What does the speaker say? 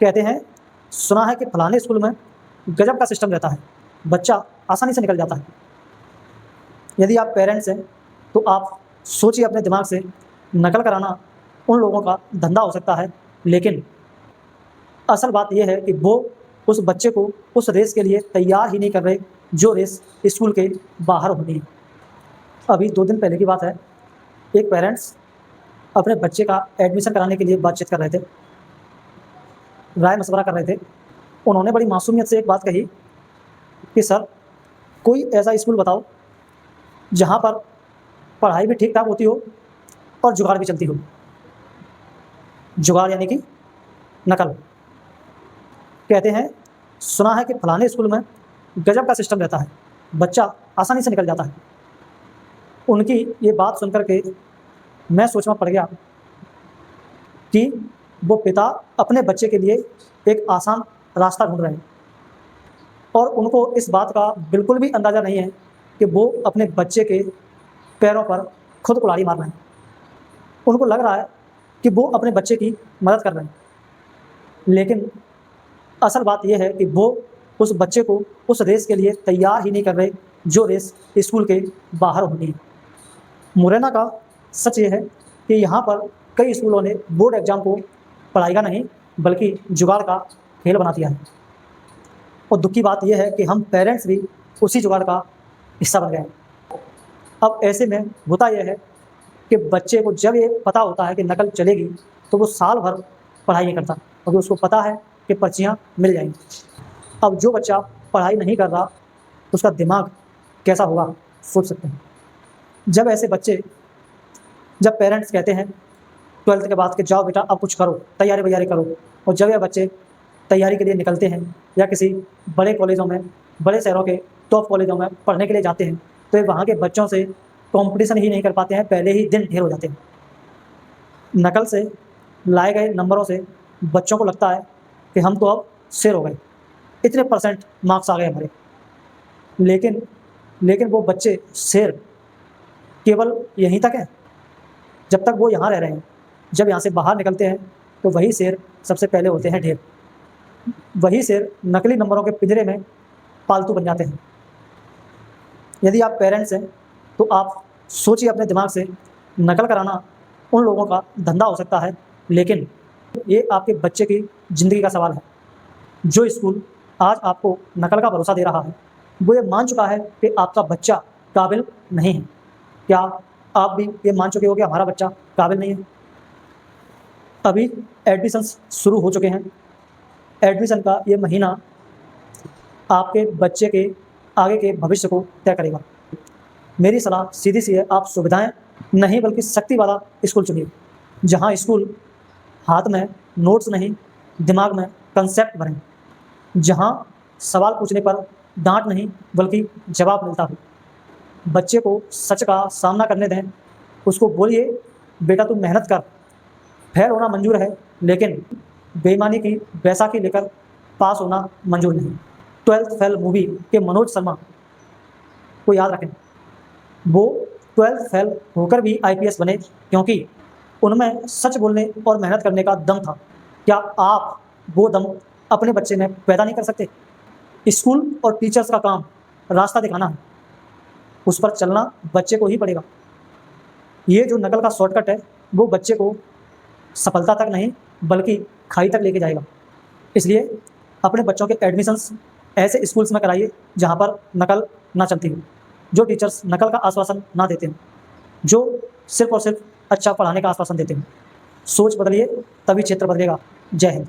कहते हैं सुना है कि फलाने स्कूल में गजब का सिस्टम रहता है, बच्चा आसानी से निकल जाता है। यदि आप पेरेंट्स हैं तो आप सोचिए अपने दिमाग से, नकल कराना उन लोगों का धंधा हो सकता है, लेकिन असल बात यह है कि वो उस बच्चे को उस रेस के लिए तैयार ही नहीं कर रहे जो रेस स्कूल के बाहर होनी है। अभी 2 दिन पहले की बात है, एक पेरेंट्स अपने बच्चे का एडमिशन कराने के लिए बातचीत कर रहे थे, राय मशवरा कर रहे थे। उन्होंने बड़ी मासूमियत से एक बात कही कि सर, कोई ऐसा स्कूल बताओ जहाँ पर पढ़ाई भी ठीक ठाक होती हो और जुगाड़ भी चलती हो। जुगाड़ यानी कि नकल। कहते हैं सुना है कि फलाने स्कूल में गजब का सिस्टम रहता है, बच्चा आसानी से निकल जाता है। उनकी ये बात सुनकर के मैं सोचना पड़ गया कि वो पिता अपने बच्चे के लिए एक आसान रास्ता ढूंढ रहे हैं और उनको इस बात का बिल्कुल भी अंदाज़ा नहीं है कि वो अपने बच्चे के पैरों पर खुद कुल्हाड़ी मार रहे हैं। उनको लग रहा है कि वो अपने बच्चे की मदद कर रहे हैं, लेकिन असल बात यह है कि वो उस बच्चे को उस रेस के लिए तैयार ही नहीं कर रहे जो रेस स्कूल के बाहर होनी है। मुरैना का सच ये है कि यहाँ पर कई स्कूलों ने बोर्ड एग्ज़ाम को पढ़ाई का नहीं बल्कि जुगाड़ का खेल बना दिया है। और दुख की बात यह है कि हम पेरेंट्स भी उसी जुगाड़ का हिस्सा बन गए हैं। अब ऐसे में होता यह है कि बच्चे को जब ये पता होता है कि नकल चलेगी तो वो साल भर पढ़ाई नहीं करता, क्योंकि उसको पता है कि पर्चियाँ मिल जाएंगी। अब जो बच्चा पढ़ाई नहीं कर रहा उसका दिमाग कैसा होगा सोच सकते हैं। जब पेरेंट्स कहते हैं 12th के बाद कि जाओ बेटा अब कुछ करो, तैयारी वैयारी करो, और जब ये बच्चे तैयारी के लिए निकलते हैं या किसी बड़े कॉलेजों में, बड़े शहरों के टॉप कॉलेजों में पढ़ने के लिए जाते हैं तो ये वहाँ के बच्चों से कंपटीशन ही नहीं कर पाते हैं, पहले ही दिन ढेर हो जाते हैं। नकल से लाए गए नंबरों से बच्चों को लगता है कि हम तो अब शेर हो गए, इतने परसेंट मार्क्स आ गए हमारे। लेकिन वो बच्चे शेर केवल यहीं तक है जब तक वो यहाँ रह रहे हैं। जब यहाँ से बाहर निकलते हैं तो वही शेर सबसे पहले होते हैं ढेर। वही शेर नकली नंबरों के पिंजरे में पालतू बन जाते हैं। यदि आप पेरेंट्स हैं तो आप सोचिए अपने दिमाग से, नकल कराना उन लोगों का धंधा हो सकता है, लेकिन ये आपके बच्चे की ज़िंदगी का सवाल है। जो स्कूल आज आपको नकल का भरोसा दे रहा है वो ये मान चुका है कि आपका बच्चा काबिल नहीं है। क्या आप भी ये मान चुके हो कि हमारा बच्चा काबिल नहीं है? अभी एडमिशन्स शुरू हो चुके हैं। एडमिशन का ये महीना आपके बच्चे के आगे के भविष्य को तय करेगा। मेरी सलाह सीधी सी है, आप सुविधाएं नहीं बल्कि शक्ति वाला स्कूल चुनिए, जहां स्कूल हाथ में नोट्स नहीं दिमाग में कंसेप्ट भरें, जहां सवाल पूछने पर डांट नहीं बल्कि जवाब मिलता हो। बच्चे को सच का सामना करने दें, उसको बोलिए बेटा तू मेहनत कर, फेल होना मंजूर है लेकिन बेईमानी की बैसाखी लेकर पास होना मंजूर नहीं। 12th फेल मूवी के मनोज शर्मा को याद रखें, वो 12th फेल होकर भी IPS बने क्योंकि उनमें सच बोलने और मेहनत करने का दम था। क्या आप वो दम अपने बच्चे में पैदा नहीं कर सकते? स्कूल और टीचर्स का काम रास्ता दिखाना है, उस पर चलना बच्चे को ही पड़ेगा। ये जो नकल का शॉर्टकट है वो बच्चे को सफलता तक नहीं बल्कि खाई तक लेके जाएगा। इसलिए अपने बच्चों के एडमिशन्स ऐसे स्कूल्स में कराइए जहाँ पर नकल ना चलती हो, जो टीचर्स नकल का आश्वासन ना देते हैं, जो सिर्फ और सिर्फ अच्छा पढ़ाने का आश्वासन देते हैं। सोच बदलिए तभी क्षेत्र बदलेगा। जय हिंद।